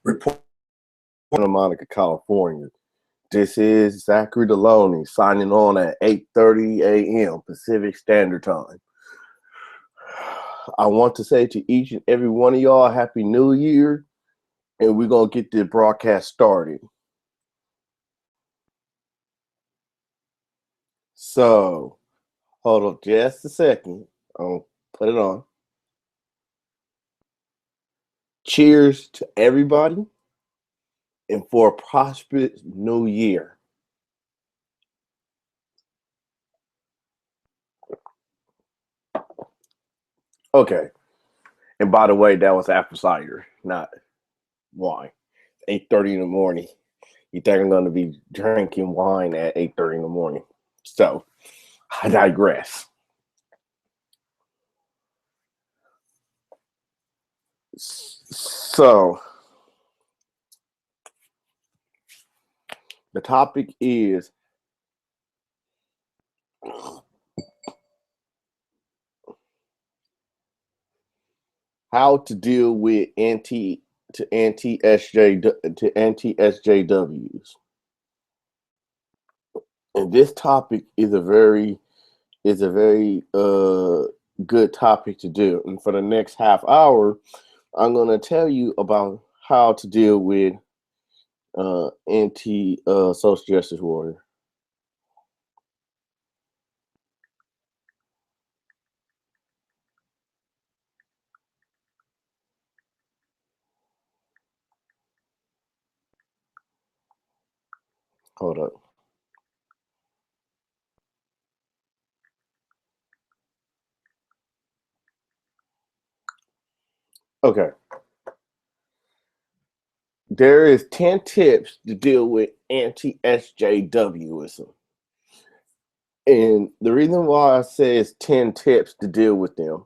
Report Santa Monica, California. This is Zachary Deloney signing on at 8:30 a.m. Pacific Standard Time. I want to say to each and every one of y'all, Happy New Year, and we're going to get the broadcast started. So, hold on just a second. I'll put it on. Cheers to everybody and for a prosperous new year. Okay. And by the way, that was apple cider, not wine. 8:30 in the morning. You think I'm going to be drinking wine at 8:30 in the morning? So, I digress. So, the topic is how to deal with anti SJWs. And this topic is a very good topic to do. And for the next half hour, I'm going to tell you about how to deal with anti social justice warrior. Hold up. Okay. There is 10 tips to deal with anti-SJWism. And the reason why I say it's 10 tips to deal with them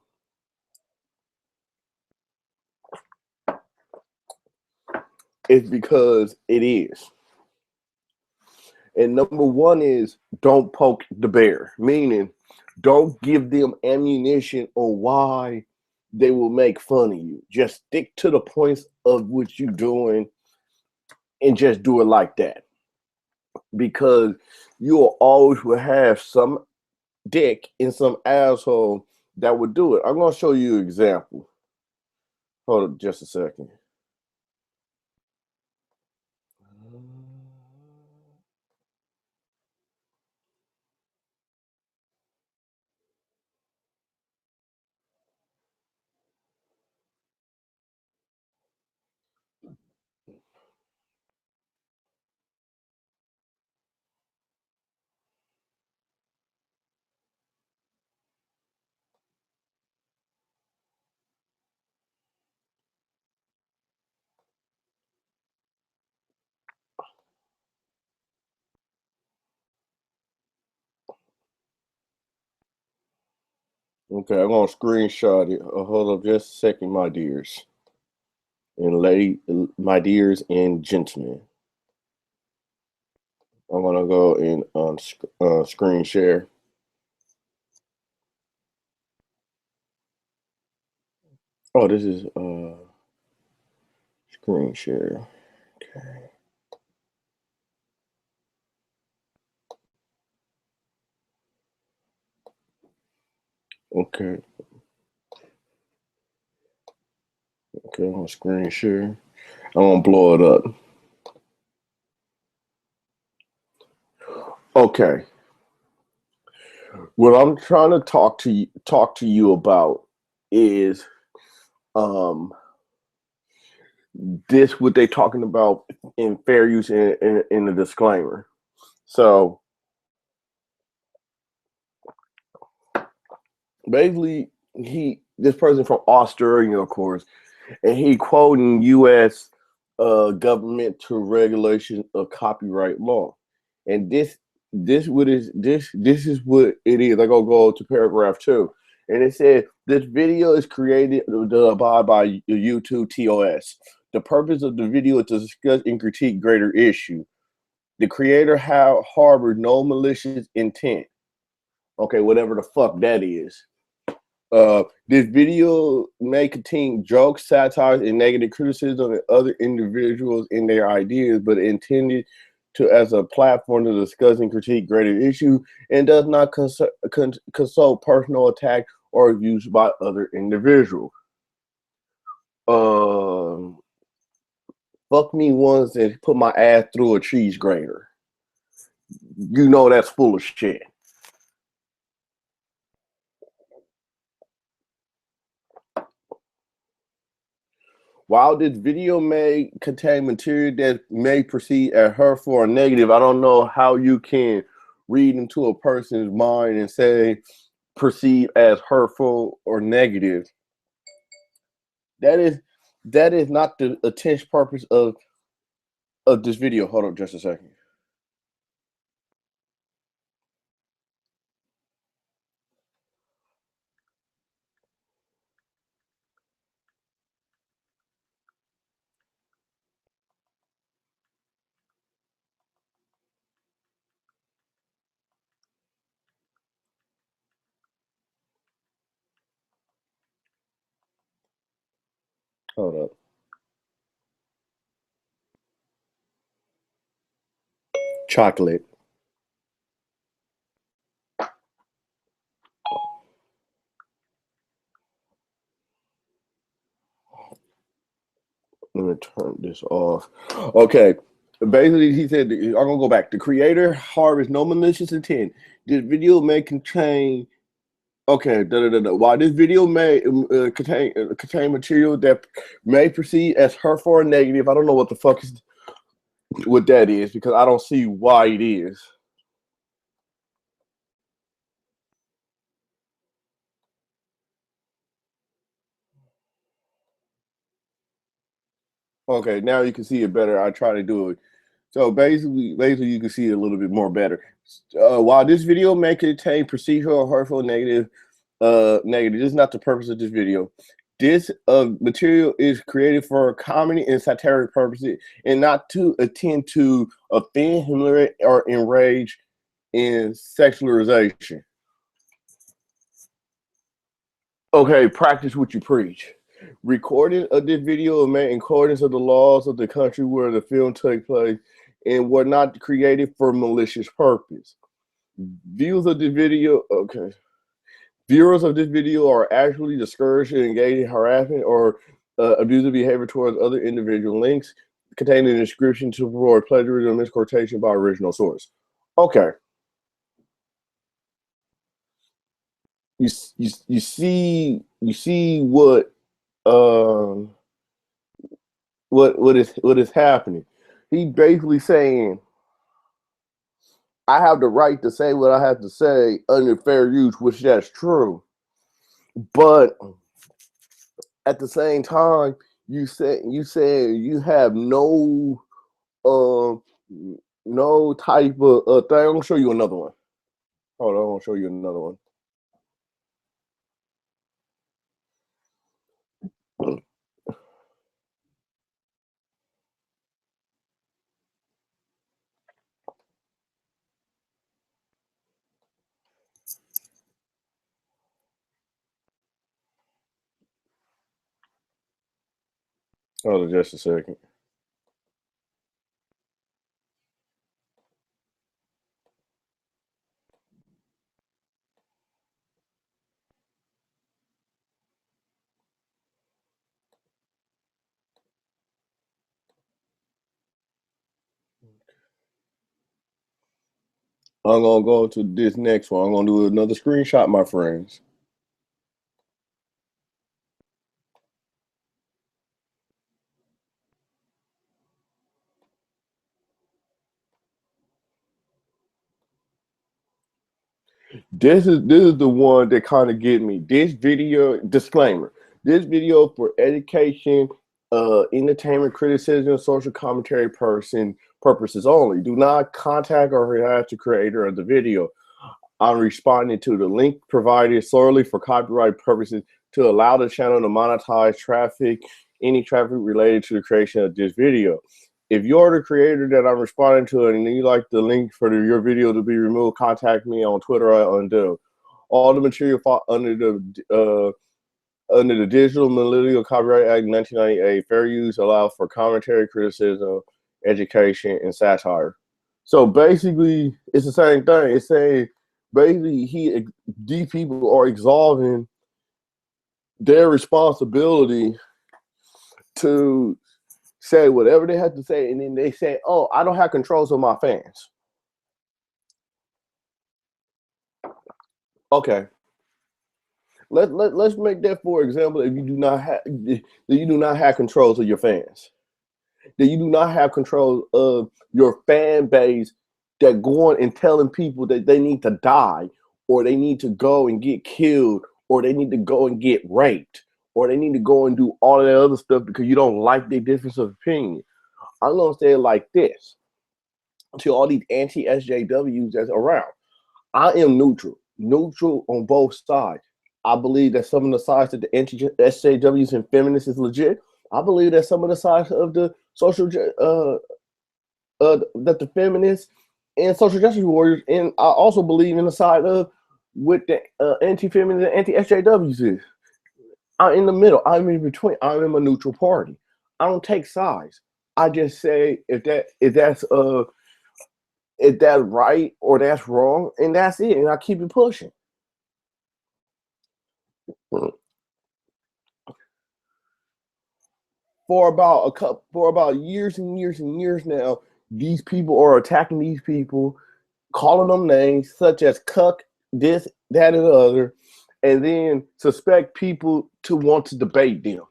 is because it is. And number one is don't poke the bear, meaning don't give them ammunition on why they will make fun of you. Just stick to the points of what you're doing and just do it like that. Because you'll always will have some dick and some asshole that would do it. I'm going to show you an example. Hold up just a second. Okay, I'm going to screenshot it. Hold up just a second, my dears. And my dears and gentlemen. I'm going to go and screen share. Oh, this is screen share. Okay. Okay. Okay, I'm going to screen share. I'm going to blow it up. Okay. What I'm trying to talk to you about is this what they talking about in fair use in the disclaimer. So basically this person from Australia, of course, and he quoting U.S. Governmental regulation of copyright law, and this is what it is. I'm gonna go to paragraph 2, and it says this video is created to abide by YouTube TOS. The purpose of the video is to discuss and critique greater issue. The creator harbored no malicious intent. Okay, whatever the fuck that is. This video may contain jokes, satires, and negative criticism of other individuals and their ideas, but intended to as a platform to discuss and critique greater issues, and does not consult personal attack or abuse by other individuals. Fuck me once and put my ass through a cheese grater. You know that's full of shit. While this video may contain material that may perceive as hurtful or negative, I don't know how you can read into a person's mind and say perceive as hurtful or negative. That is not the intense purpose of this video. Hold on just a second. Hold up. Chocolate. Let me turn this off. Okay. Basically, he said, I'm going to go back. The creator harbours no malicious intent. This video may contain okay, while this video may contain material that may perceive as hurtful or negative, I don't know what the fuck is what that is because I don't see why it is. Okay, now you can see it better. I try to do it. So basically, you can see it a little bit more better. While this video may contain procedural, hurtful, negative. This is not the purpose of this video. This material is created for comedy and satiric purposes, and not to attend to offend, humiliate, or enrage in sexualization. Okay, practice what you preach. Recording of this video is made in accordance of the laws of the country where the film took place and were not created for malicious purpose. Views of this video, okay. Viewers of this video are actually discouraged and engaged in harassment or abusive behavior towards other individual links containing a description to avoid plagiarism and misquotation by original source. Okay. You see what is happening. He basically saying I have the right to say what I have to say under fair use, which that's true. But at the same time, you say you have no no type of thing. I'm gonna show you another one. Hold on, I'm gonna show you another one. Hold on just a second. I'm gonna go to this next one. I'm gonna do another screenshot, my friends. This is the one that kind of get me. This video disclaimer. This video for education, entertainment, criticism, social commentary purposes only. Do not contact or harass the creator of the video. I'm responding to the link provided solely for copyright purposes to allow the channel to monetize any traffic related to the creation of this video. If you're the creator that I'm responding to and you like the link for your video to be removed, contact me on Twitter at Undo. All the material fall under the Digital Millennial Copyright Act 1998. Fair use allows for commentary, criticism, education, and satire. So basically, it's the same thing. It's saying basically these people are absolving their responsibility to say whatever they have to say, and then they say, "Oh, I don't have controls of my fans." Okay, let's make that for example. If you do not have controls of your fans, that you do not have control of your fan base, that going and telling people that they need to die, or they need to go and get killed, or they need to go and get raped, or they need to go and do all of that other stuff because you don't like their difference of opinion. I'm gonna say it like this to all these anti-SJWs that's around. I am neutral on both sides. I believe that some of the sides that the anti-SJWs and feminists is legit. I believe that some of the sides of the social that the feminists and social justice warriors, and I also believe in the side of what the anti-feminist and anti-SJWs is. I'm in the middle. I'm in between. I'm in a neutral party. I don't take sides. I just say if that's right or that's wrong, and that's it, and I keep it pushing. For about years and years and years now, these people are attacking these people, calling them names such as cuck, this, that, and the other, and then suspect people to want to debate them.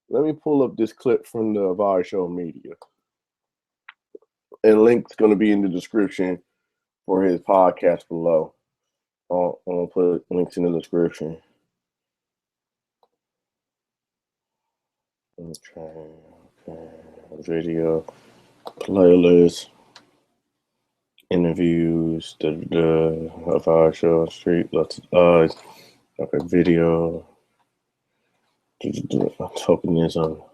Let me pull up this clip from the Vice Show Media. and link's going to be in the description for his podcast below. I'll put links in the description. Okay. Video, playlist, interviews, of our show on street. Okay, video. Tokenism.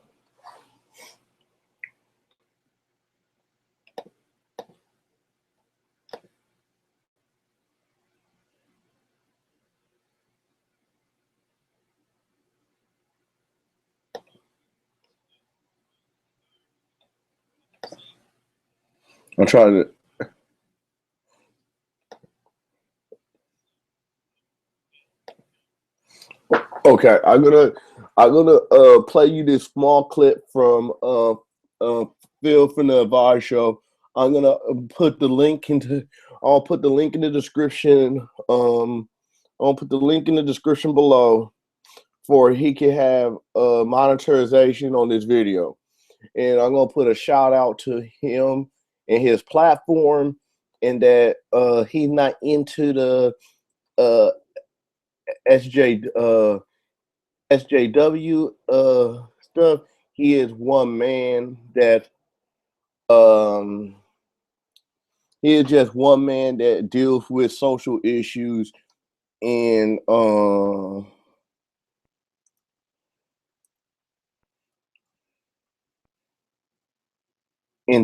I'm trying to. Okay, I'm gonna play you this small clip from Phil from the Advice Show. I'm gonna put the link into. I'll put the link in the description. I'll put the link in the description below for he can have monetization on this video, and I'm gonna put a shout out to him and his platform, and that he's not into the SJ. SJW stuff. He is one man that he is just one man that deals with social issues and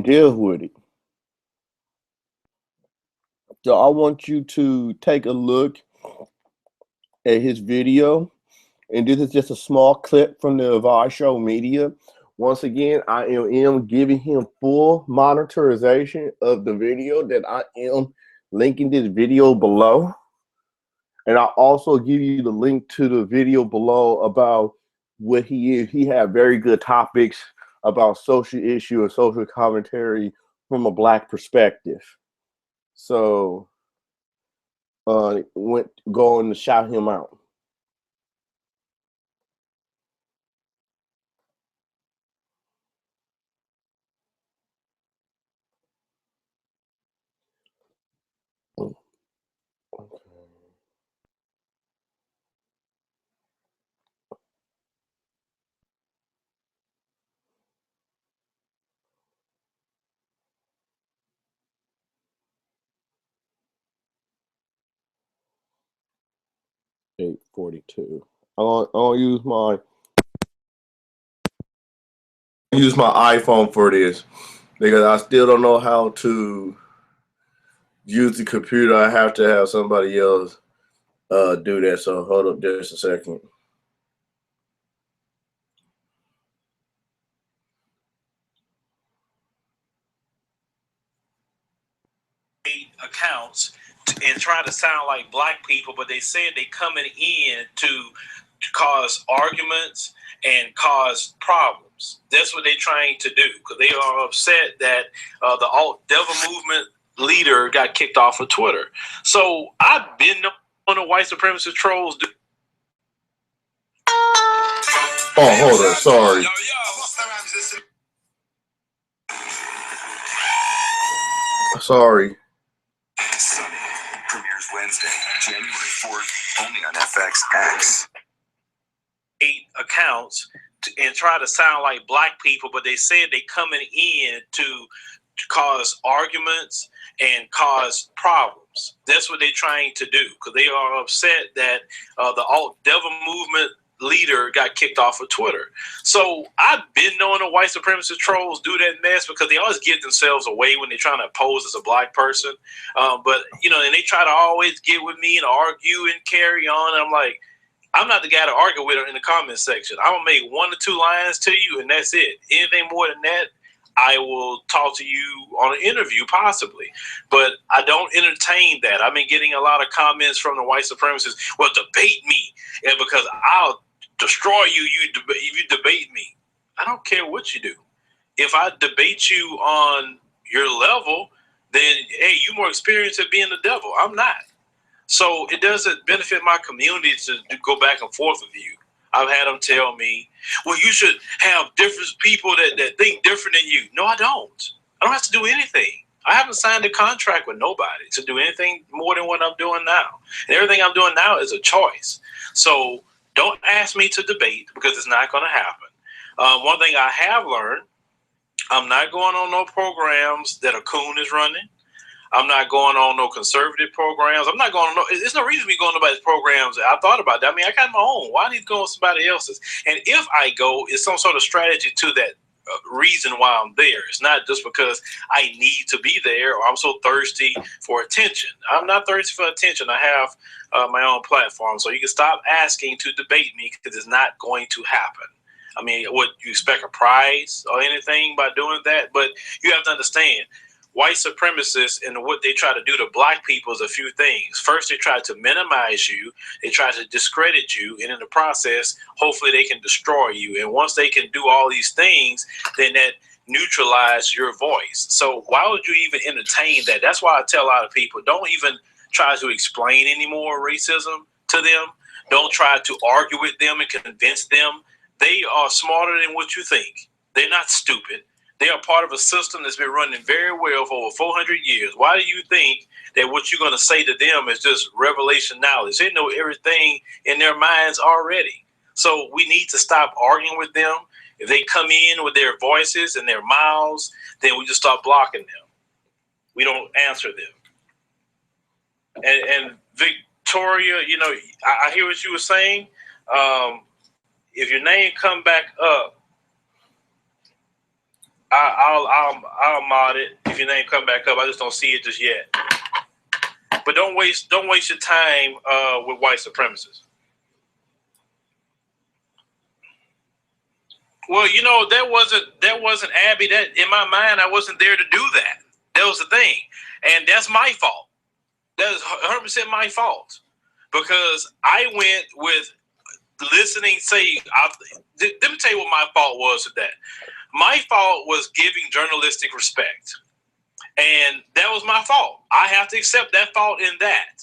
deals with it. So I want you to take a look at his video. And this is just a small clip from the Advice Show media. Once again, I am giving him full monetization of the video that I am linking this video below. And I'll also give you the link to the video below about what he is. He had very good topics about social issue and social commentary from a Black perspective. So going to shout him out. Okay. 8:42. I'll use my iPhone for this because I still don't know how to use the computer. I have to have somebody else do that. So hold up just a second. Accounts and try to sound like Black people, but they said they coming in to cause arguments and cause problems. That's what they're trying to do because they are upset that the alt devil movement leader got kicked off of Twitter. So I've been on the white supremacist trolls. Oh, hold on, sorry. Sorry. Sunny premieres Wednesday, January 4th, only on FXX. 8 accounts and try to sound like Black people, but they said they coming in to cause arguments and cause problems. That's what they're trying to do because they are upset that the alt devil movement leader got kicked off of Twitter. So I've been knowing the white supremacist trolls do that mess because they always give themselves away when they're trying to pose as a Black person. But, you know, and they try to always get with me and argue and carry on. And I'm like, I'm not the guy to argue with in the comments section. I'm going to make 1 or 2 lines to you and that's it. Anything more than that, I will talk to you on an interview possibly. But I don't entertain that. I've been getting a lot of comments from the white supremacists, well, debate me because I'll destroy you if you debate me. I don't care what you do. If I debate you on your level, then, hey, you're more experienced at being the devil. I'm not. So it doesn't benefit my community to go back and forth with you. I've had them tell me, well, you should have different people that think different than you. No, I don't. I don't have to do anything. I haven't signed a contract with nobody to do anything more than what I'm doing now. And everything I'm doing now is a choice. So don't ask me to debate because it's not going to happen. One thing I have learned, I'm not going on no programs that a coon is running. I'm not going on no conservative programs. I'm not going on no, there's no reason me going to nobody's programs. I thought about that. I mean, I got my own. Why need to go on somebody else's? And if I go, it's some sort of strategy to that reason why I'm there. It's not just because I need to be there or I'm so thirsty for attention. I'm not thirsty for attention. I have my own platform. So you can stop asking to debate me because it's not going to happen. I mean, what, you expect a prize or anything by doing that? But you have to understand, white supremacists and what they try to do to black people is a few things. First, they try to minimize you. They try to discredit you. And in the process, hopefully they can destroy you. And once they can do all these things, then that neutralizes your voice. So why would you even entertain that? That's why I tell a lot of people, don't even try to explain any more racism to them. Don't try to argue with them and convince them. They are smarter than what you think. They're not stupid. They are part of a system that's been running very well for over 400 years. Why do you think that what you're going to say to them is just revelation knowledge? They know everything in their minds already. So we need to stop arguing with them. If they come in with their voices and their mouths, then we just start blocking them. We don't answer them. And Victoria, you know, I hear what you were saying. If your name come back up, I'll mod it. If your name come back up, I just don't see it just yet. But don't waste your time with white supremacists. Well, you know, that wasn't Abby. That in my mind, I wasn't there to do that. That was the thing, and that's my fault. That is 100% my fault because I went with listening. Let me tell you what my fault was with that. My fault was giving journalistic respect. And that was my fault. I have to accept that fault in that.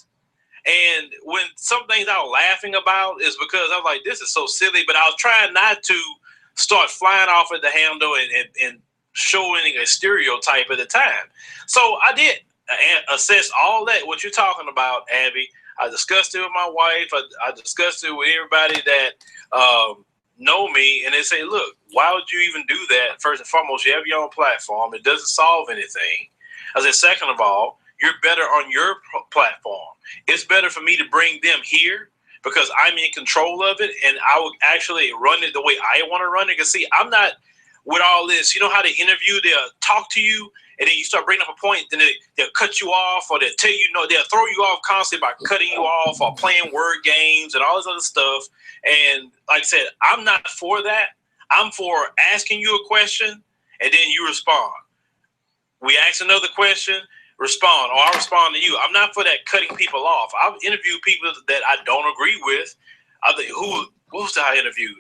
And when some things I was laughing about is because I was like, this is so silly, but I was trying not to start flying off at the handle and showing a stereotype at the time. So I did assess all that, what you're talking about, Abby. I discussed it with my wife. I discussed it with everybody that know me, and they say, look, why would you even do that? First and foremost, you have your own platform. It doesn't solve anything. I said, second of all, you're better on your platform. It's better for me to bring them here because I'm in control of it, and I will actually run it the way I want to run it. Because, see, I'm not with all this. You know how they interview, they'll talk to you, and then you start bringing up a point, then they'll cut you off, or they'll tell you no, they'll throw you off constantly by cutting you off or playing word games and all this other stuff. And like I said, I'm not for that. I'm for asking you a question, and then you respond. We ask another question, respond, or I respond to you. I'm not for that cutting people off. I've interviewed people that I don't agree with. I think, what was that I interviewed?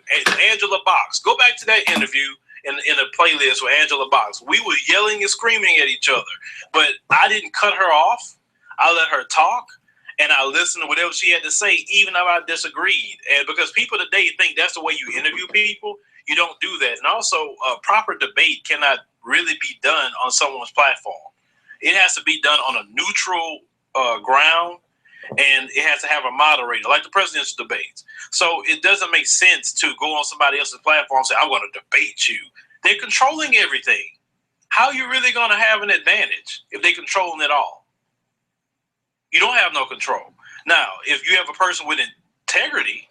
Angela Box. Go back to that interview in a playlist with Angela Box. We were yelling and screaming at each other, but I didn't cut her off. I let her talk, and I listened to whatever she had to say, even if I disagreed. And because people today think that's the way you interview people, you don't do that. And also, proper debate cannot really be done on someone's platform. It has to be done on a neutral ground, and it has to have a moderator, like the presidential debates. So it doesn't make sense to go on somebody else's platform and say, I'm going to debate you. They're controlling everything. How are you really going to have an advantage if they're controlling it all? You don't have no control. Now, if you have a person with integrity,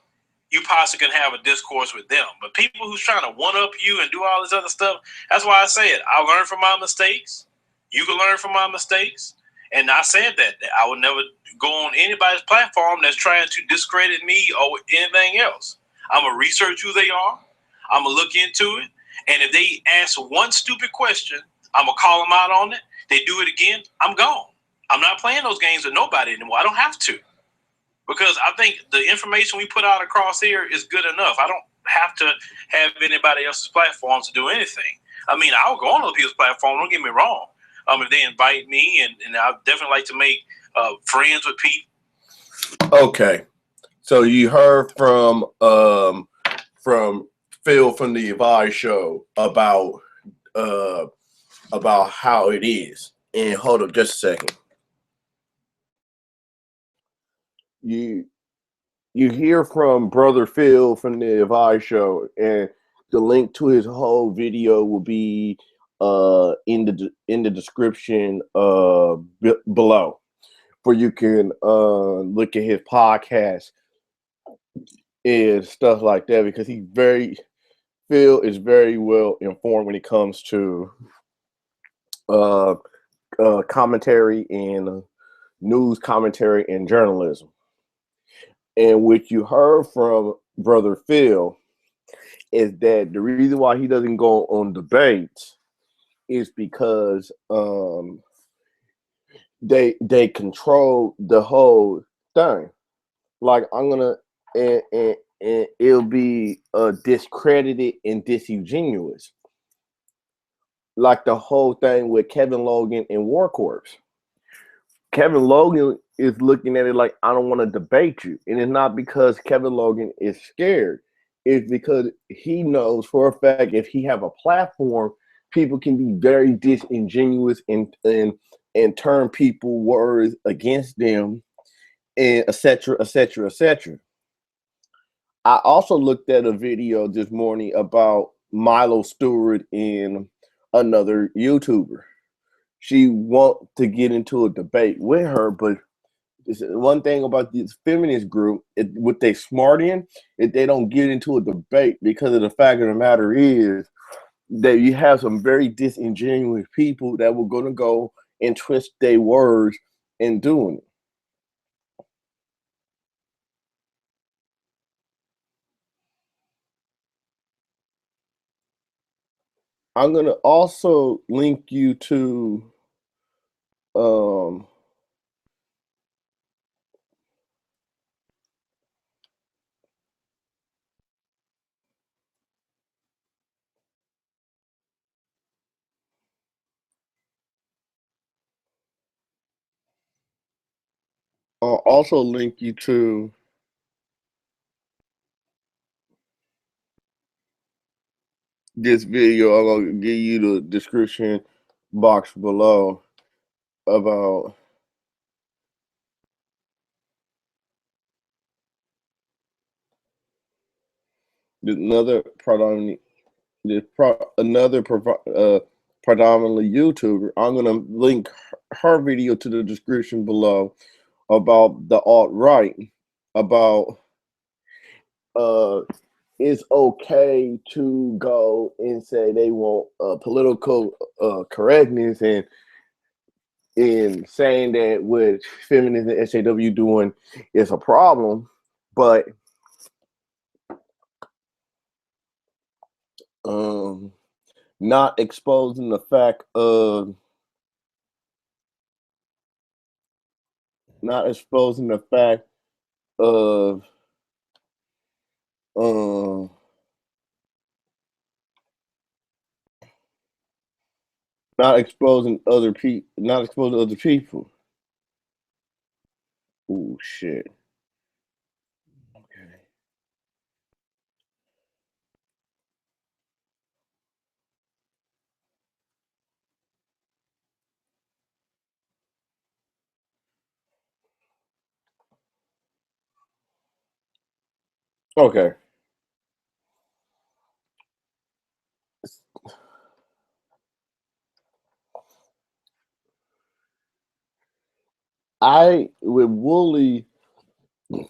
you possibly can have a discourse with them. But people who's trying to one-up you and do all this other stuff, that's why I say it. I learn from my mistakes. You can learn from my mistakes. And I said that I would never go on anybody's platform that's trying to discredit me or anything else. I'm going to research who they are. I'm going to look into it. And if they ask one stupid question, I'm going to call them out on it. They do it again, I'm gone. I'm not playing those games with nobody anymore. I don't have to. Because I think the information we put out across here is good enough. I don't have to have anybody else's platform to do anything. I mean, I'll go on other people's platform, don't get me wrong. If they invite me, and I'd definitely like to make friends with people. Okay. So you heard from Phil from the Advice Show about about how it is. And hold up just a second. You hear from Brother Phil from the Advice Show, and the link to his whole video will be in the description below, where you can look at his podcast and stuff like that, because Phil is very well informed when it comes to commentary and news commentary and journalism. And what you heard from Brother Phil is that the reason why he doesn't go on debates is because they control the whole thing. Like, I'm gonna and it'll be discredited and disingenuous, like the whole thing with Kevin Logan and War Corps. Kevin Logan is looking at it like, I don't want to debate you. And it's not because Kevin Logan is scared. It's because he knows for a fact if he have a platform, people can be very disingenuous and turn people words against them, and etc., etc., etc. I also looked at a video this morning about Milo Stewart and another YouTuber. She want to get into a debate with her, but one thing about this feminist group, what they smart in, if they don't get into a debate, because of the fact of the matter is that you have some very disingenuous people that were going to go and twist their words in doing it. I'm going to also link you to I'll also link you to this video. I'm going to give you the description box below about another predominantly predominantly YouTuber. I'm gonna link her video to the description below about the alt-right, about it's okay to go and say they want political correctness, and saying that what feminists and SJW doing is a problem, but not exposing the fact of not exposing the fact of not exposing other people, not exposing other people. Oh shit. Okay. Okay. With Wooly,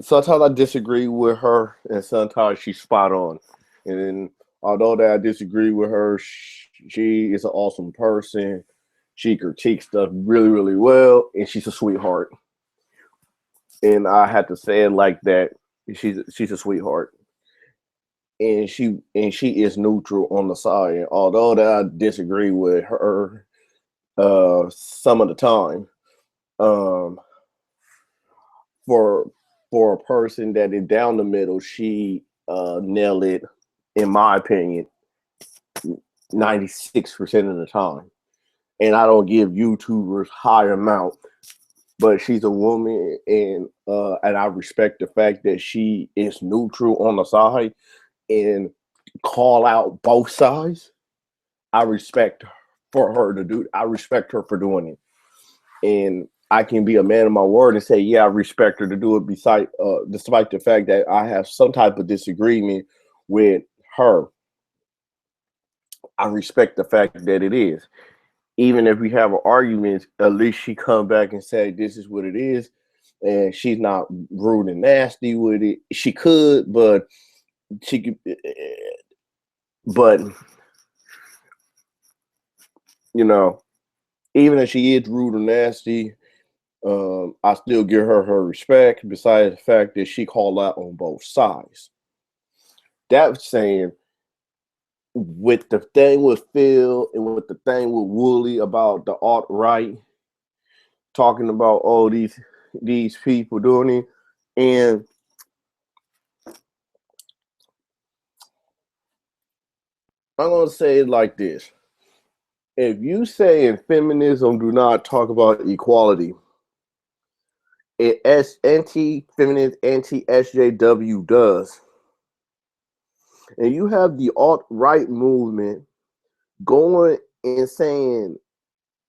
sometimes I disagree with her, and sometimes she's spot on. And then, although that I disagree with her, she is an awesome person. She critiques stuff really, really well, and she's a sweetheart. And I had to say it like that. She's a sweetheart, and she is neutral on the side. And although that I disagree with her some of the time, um, for a person that is down the middle, she nailed it, in my opinion, 96% of the time. And I don't give YouTubers high amount, but she's a woman, and I respect the fact that she is neutral on the side and call out both sides. I respect for her to do. I respect her for doing it, and I can be a man of my word and say, yeah, I respect her to do it. Despite the fact that I have some type of disagreement with her, I respect the fact that it is. Even if we have an argument, at least she come back and say, this is what it is. And she's not rude and nasty with it. She could, but she could, but you know, even if she is rude or nasty, I still give her respect. Besides the fact that she called out on both sides. That's saying with the thing with Phil and with the thing with Wooly about the alt-right, talking about all these people doing it, and I'm gonna say it like this: if you say in feminism do not talk about equality, it anti-feminist, anti-SJW does, and you have the alt-right movement going and saying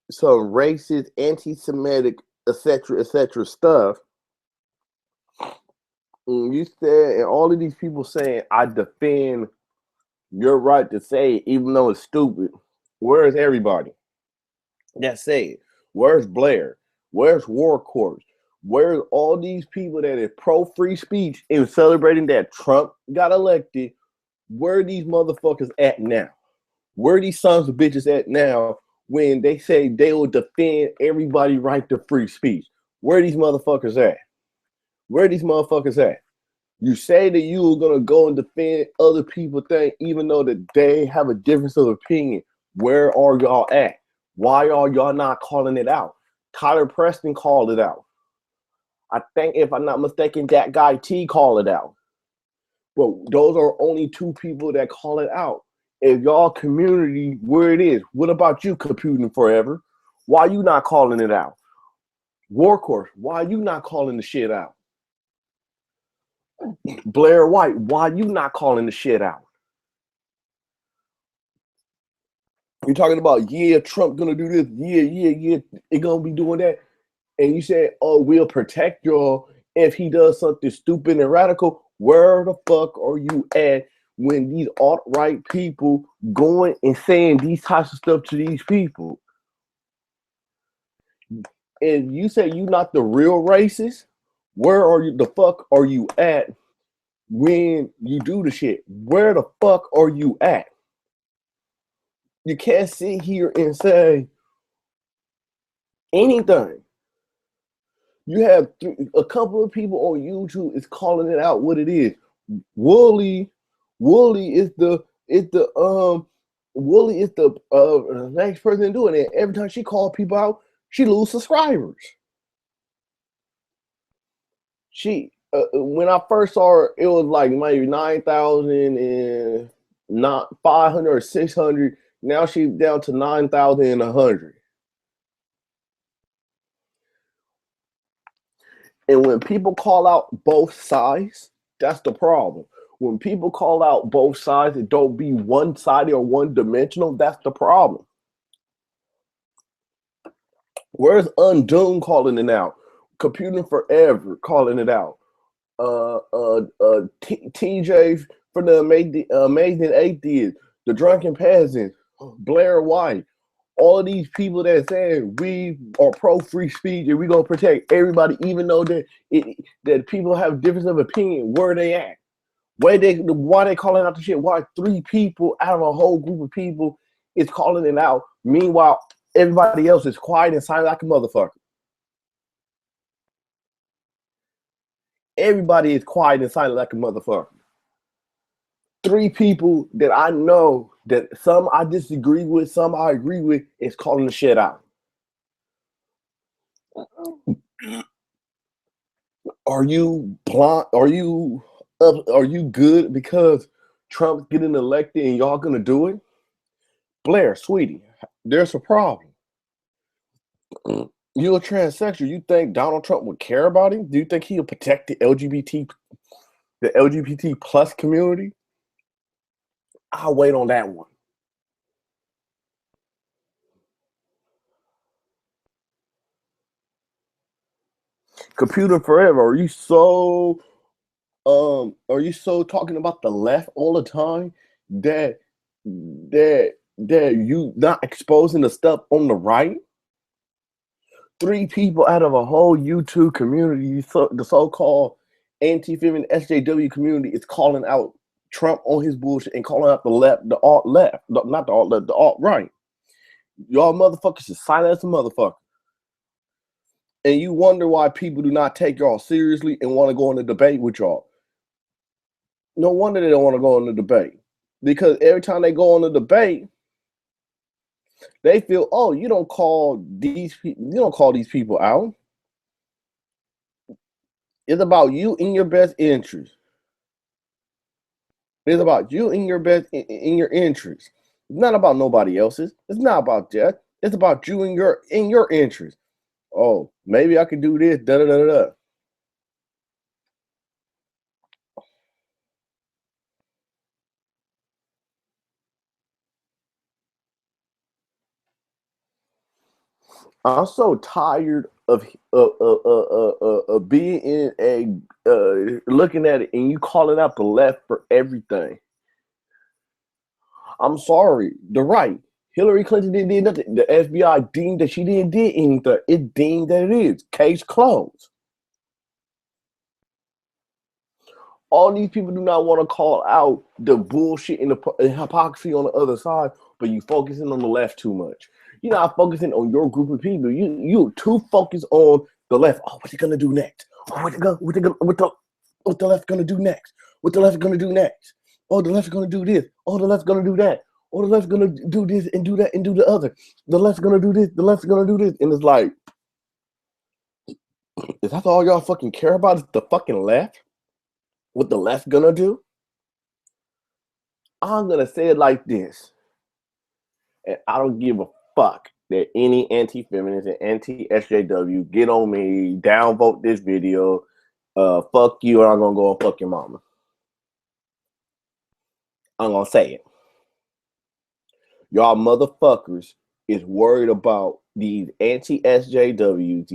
some racist, anti-Semitic, etc. stuff. And you said, and all of these people saying, I defend your right to say it, even though it's stupid. Where's everybody that say it? Where's Blair? Where's Warcourt? Where's all these people that are pro-free speech and celebrating that Trump got elected? Where are these motherfuckers at now? Where are these sons of bitches at now when they say they will defend everybody's right to free speech? Where are these motherfuckers at? Where are these motherfuckers at? You say that you are gonna go and defend other people things, even though that they have a difference of opinion. Where are y'all at? Why are y'all not calling it out? Tyler Preston called it out. I think, if I'm not mistaken, that guy T called it out. But those are only two people that call it out. If y'all community where it is, what about you, Computing Forever? Why you not calling it out? Warcourse, why you not calling the shit out? Blair White, why you not calling the shit out? You're talking about, yeah, Trump gonna do this, yeah, it gonna be doing that. And you said, oh, we'll protect y'all if he does something stupid and radical. Where the fuck are you at when these alt-right people going and saying these types of stuff to these people? And you say you not the real racist, where are you? The fuck are you at when you do the shit? Where the fuck are you at? You can't sit here and say anything. You have a couple of people on YouTube is calling it out what it is. Wooly is the next person doing it. Every time she calls people out, she lose subscribers. She when I first saw her, it was like maybe 9,000 and not 500 or 600. Now she's down to 9,100. And when people call out both sides, that's the problem. When people call out both sides and don't be one-sided or one-dimensional, that's the problem. Where's Undoom calling it out? Computing Forever calling it out. TJ for the Amazing Atheist, the Drunken Peasant, Blair White, all of these people that saying we are pro-free speech and we gonna protect everybody, even though that people have difference of opinion. Where they at? Why they calling out the shit? Why 3 people out of a whole group of people is calling it out? Meanwhile, everybody else is quiet and silent like a motherfucker. Everybody is quiet and silent like a motherfucker. 3 people that I know that some I disagree with, some I agree with, is calling the shit out. Are you blind? Are you good because Trump's getting elected and y'all gonna do it? Blair, sweetie, there's a problem. You're a transsexual. You think Donald Trump would care about him? Do you think he'll protect the LGBT plus community? I'll wait on that one. Computer forever. Are you so talking about the left all the time that you not exposing the stuff on the right? 3 people out of a whole YouTube community, the so-called anti-feminist SJW community, is calling out Trump on his bullshit and calling out the left, the alt left, not the alt left, the alt right. Y'all motherfuckers is silent as a motherfucker. And you wonder why people do not take y'all seriously and want to go in a debate with y'all. No wonder they don't want to go in the debate. Because every time they go on the debate, they feel, oh, you don't call these people out. It's about you in your best interest. It's about you in your best in your interest. It's not about nobody else's. It's not about that. It's about you in your interest. Oh, maybe I could do this. Da da da da. I'm so tired of being in looking at it and you calling out the left for everything. I'm sorry, the right. Hillary Clinton didn't do nothing. The FBI deemed that she didn't do anything. It deemed that it is. Case closed. All these people do not want to call out the bullshit and the hypocrisy on the other side, but you focusing on the left too much. You're not focusing on your group of people. You too focused on the left. Oh, what's it gonna do next? Oh, what the left gonna do next? What the left gonna do next? Oh, the left's gonna do this. Oh, the left's gonna do that. Oh, the left's gonna do this and do that and do the other. The left's gonna do this. The left's gonna do this. And it's like, is that all y'all fucking care about? Is the fucking left? What the left gonna do? I'm gonna say it like this. And I don't give a fuck that any anti-feminist and anti-SJW get on me, downvote this video, fuck you, or I'm gonna go and fuck your mama. I'm gonna say it. Y'all motherfuckers is worried about these anti-SJWs,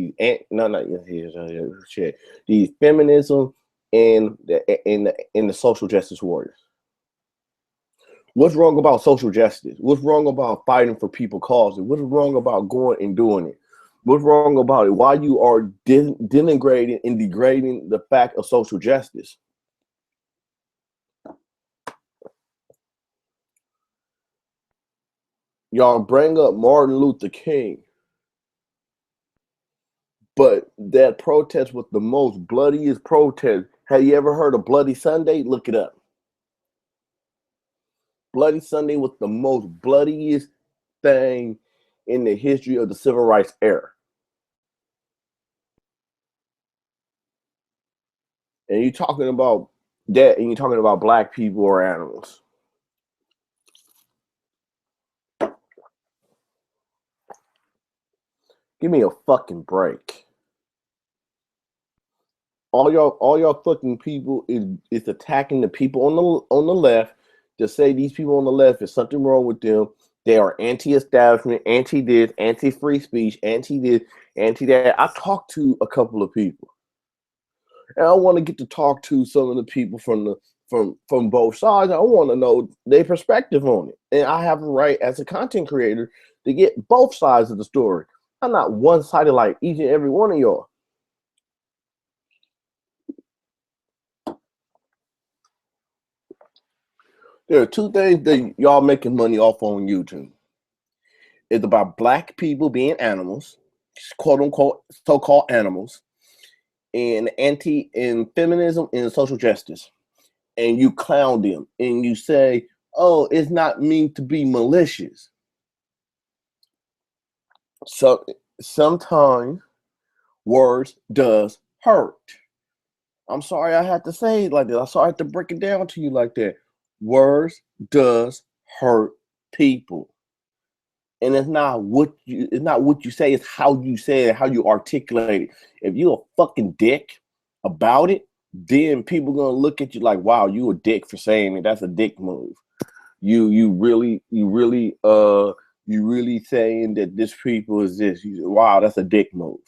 these feminism and the social justice warriors. What's wrong about social justice? What's wrong about fighting for people's causes? What's wrong about going and doing it? What's wrong about it? Why you are denigrating and degrading the fact of social justice? Y'all bring up Martin Luther King, but that protest was the most bloodiest protest. Have you ever heard of Bloody Sunday? Look it up. Bloody Sunday was the most bloodiest thing in the history of the civil rights era. And you're talking about that, and you're talking about black people or animals. Give me a fucking break. All y'all fucking people is attacking the people on the left to say these people on the left is something wrong with them. They are anti-establishment, anti-this, anti-free speech, anti-this, anti-that. I talked to a couple of people, and I want to get to talk to some of the people from both sides. I want to know their perspective on it, and I have a right as a content creator to get both sides of the story. I'm not one-sided like each and every one of y'all. There are 2 things that y'all making money off on YouTube. It's about black people being animals, quote unquote, so-called animals, and feminism and social justice. And you clown them and you say, oh, it's not mean to be malicious. So sometimes words does hurt. I'm sorry I had to say it like that. I'm sorry I had to break it down to you like that. Words does hurt people. And it's not what you say, it's how you say it, how you articulate it. If you're a fucking dick about it, then people gonna look at you like, wow, you a dick for saying it. That's a dick move. You really saying that this people is this. Wow, that's a dick move.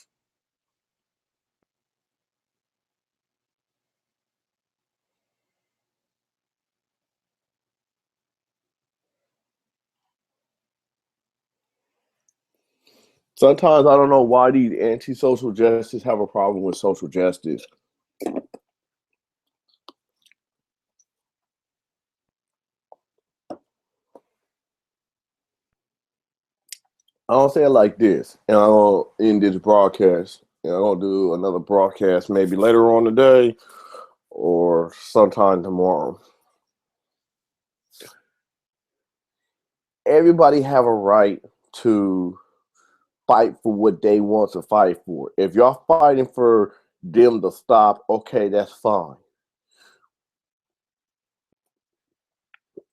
Sometimes I don't know why these anti-social justice have a problem with social justice. I'll say it like this, and I'll end this broadcast. And I'm gonna do another broadcast maybe later on today or sometime tomorrow. Everybody have a right to fight for what they want to fight for. If y'all fighting for them to stop, okay, that's fine.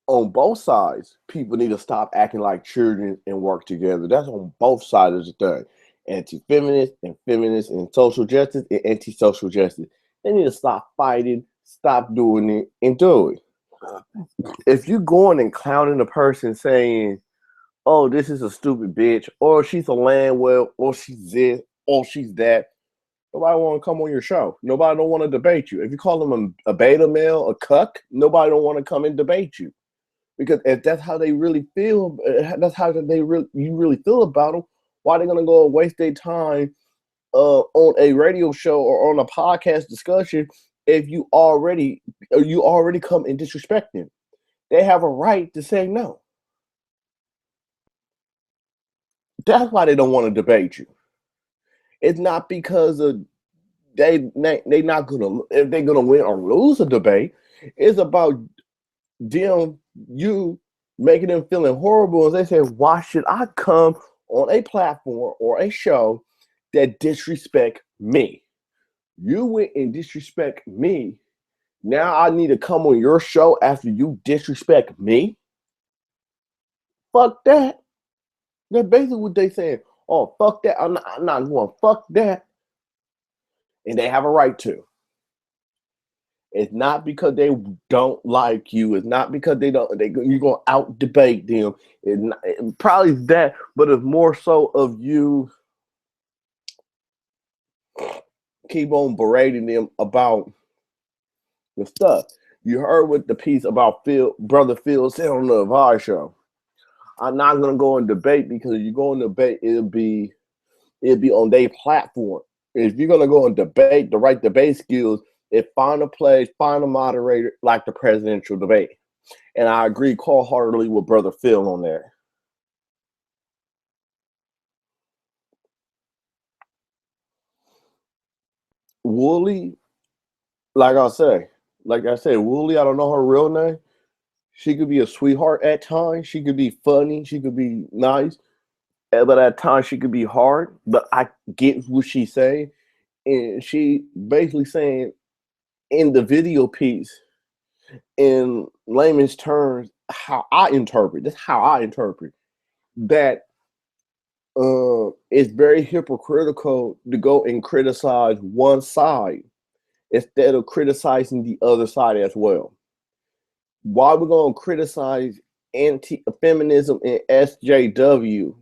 On both sides, people need to stop acting like children and work together. That's on both sides of the thing. Anti-feminist and feminist and social justice and anti-social justice. They need to stop fighting, stop doing it, and do it. If you're going and clowning a person saying, oh, this is a stupid bitch, or she's a land whale, or she's this, or she's that, nobody want to come on your show. Nobody don't want to debate you. If you call them a beta male, a cuck, nobody don't want to come and debate you. Because if that's how they really feel, that's how you really feel about them, why are they going to go and waste their time on a radio show or on a podcast discussion if you already come and disrespect them? They have a right to say no. That's why they don't want to debate you. It's not because of they not gonna, if they're gonna win or lose a debate. It's about you making them feeling horrible, and they say, why should I come on a platform or a show that disrespect me? You went and disrespect me. Now I need to come on your show after you disrespect me? Fuck that. That's basically what they saying. Oh, fuck that. I'm not going, fuck that. And they have a right to. It's not because they don't like you. It's not because you're gonna out debate them. It probably that, but it's more so of you keep on berating them about the stuff. You heard what the piece about brother Phil said on the Vibe show. I'm not gonna go and debate because you go and debate, it'll be on their platform. If you're gonna go and debate, the right debate skills, find a place, find a moderator like the presidential debate. And I agree wholeheartedly with Brother Phil on that. Wooly, like I said, Wooly, I don't know her real name. She could be a sweetheart at times. She could be funny. She could be nice. But at times she could be hard. But I get what she's saying. And she basically saying in the video piece, in layman's terms, how I interpret, that's how I interpret, that it's very hypocritical to go and criticize one side instead of criticizing the other side as well. Why we're going to criticize anti-feminism and SJW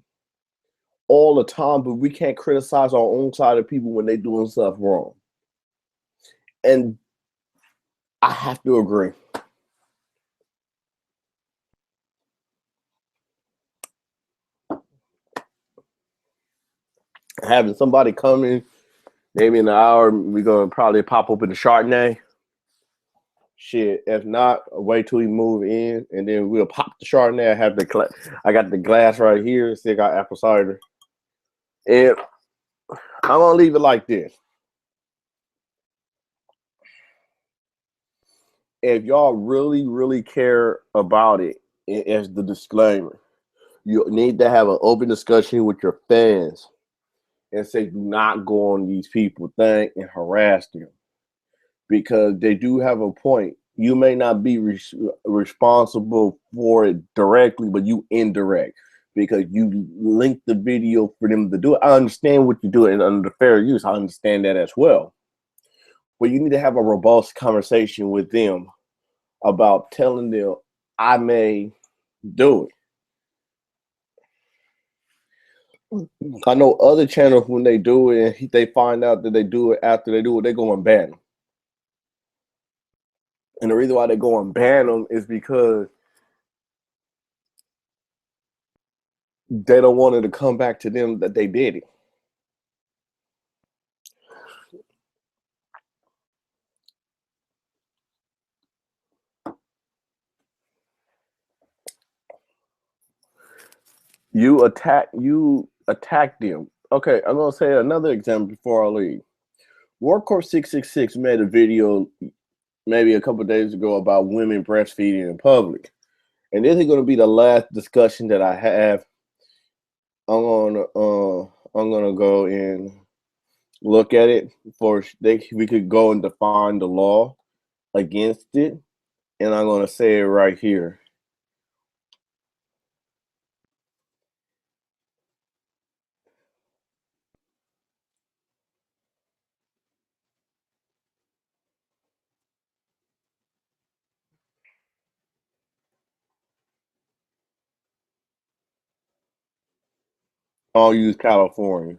all the time, but we can't criticize our own side of people when they're doing stuff wrong? And I have to agree. Having somebody come in, maybe in an hour, we're going to probably pop open the Chardonnay. Shit, if not, wait till we move in, and then we'll pop the Chardonnay. I got the glass right here. Still got apple cider. And I'm going to leave it like this. If y'all really, really care about it, as the disclaimer, you need to have an open discussion with your fans and say, do not go on these people thing and harass them, because they do have a point. You may not be responsible for it directly, but you indirect, because you link the video for them to do it. I understand what you do, and under fair use, I understand that as well. But you need to have a robust conversation with them about telling them, I may do it. I know other channels, when they do it and they find out that they do it after they do it, they go and ban them. And the reason why they go and ban them is because they don't want it to come back to them that they did it. You attack them. Okay, I'm gonna say another example before I leave. Workcorp 666 made a video maybe a couple of days ago about women breastfeeding in public. And this is gonna be the last discussion that I have. I'm gonna go and look at it we could go and define the law against it. And I'm gonna say it right here. I'll use California.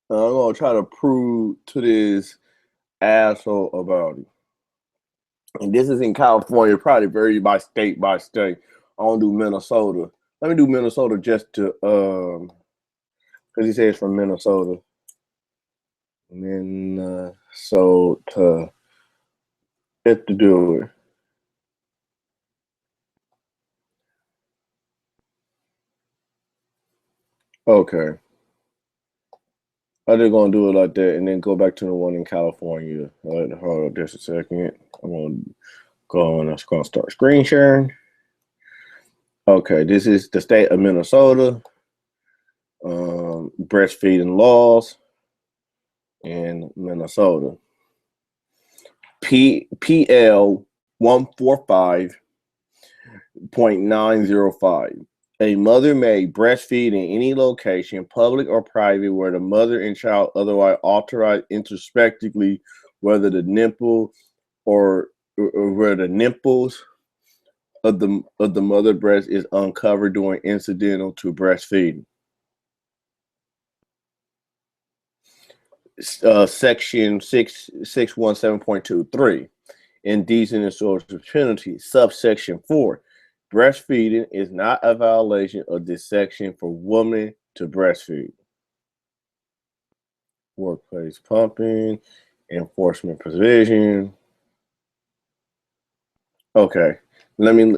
I'm gonna try to prove to this asshole about it. And this is in California, probably vary by state by state. I don't do Minnesota. Let me do Minnesota just to because he says from Minnesota. Minnesota. Just to do it. Okay. I'm just gonna do it like that and then go back to the one in California. Hold on just a second. I'm gonna go and I'm gonna start screen sharing. Okay, this is the state of Minnesota. Breastfeeding laws in Minnesota. PL 145.905. A mother may breastfeed in any location, public or private, where the mother and child otherwise authorized introspectively, whether the nipple or where the nipples of the mother breast is uncovered during incidental to breastfeeding. Section 617.23. Indecent and social penalty. Subsection 4. Breastfeeding is not a violation of this section for women to breastfeed. Workplace pumping, enforcement provision. Okay, let me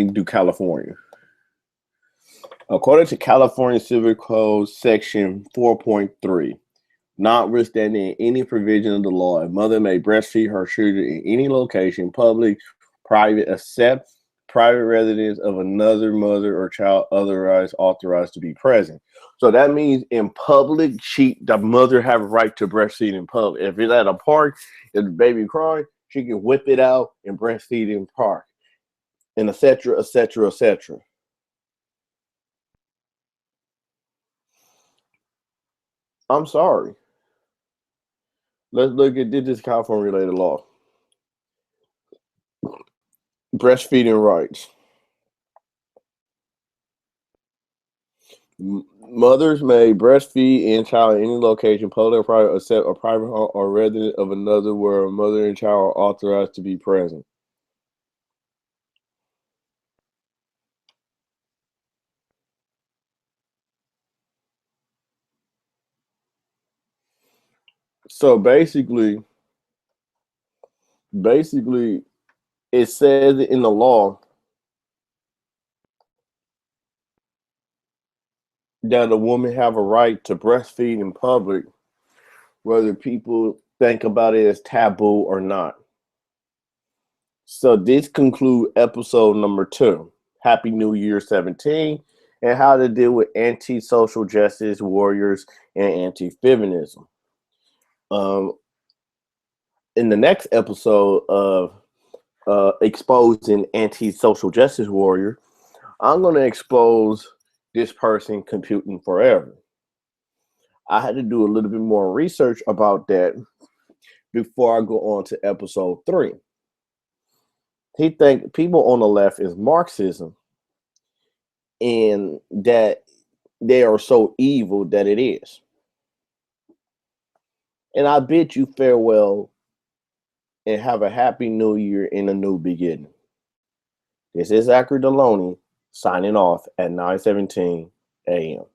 do California. According to California Civil Code Section 4.3, notwithstanding any provision of the law, a mother may breastfeed her children in any location, public, private, except private residence of another mother or child otherwise authorized to be present. So that means in public, the mother have a right to breastfeed in public. If it's at a park, if the baby crying, she can whip it out and breastfeed in park, and etc., etc., etc. I'm sorry. Let's look at this California related law. Breastfeeding rights. Mothers may breastfeed in child in any location, public or private, except a private home or residence of another where a mother and child are authorized to be present. So basically, it says in the law that a woman have a right to breastfeed in public, whether people think about it as taboo or not. So this concludes episode number 2. Happy New Year 17, and how to deal with anti-social justice warriors and anti-feminism. In the next episode of exposing anti-social justice warrior, I'm going to expose this person computing forever. I had to do a little bit more research about that before I go on to episode 3. He think people on the left is Marxism, and that they are so evil that it is. And I bid you farewell and have a happy new year and a new beginning. This is Zachary Deloney signing off at 9:17 a.m.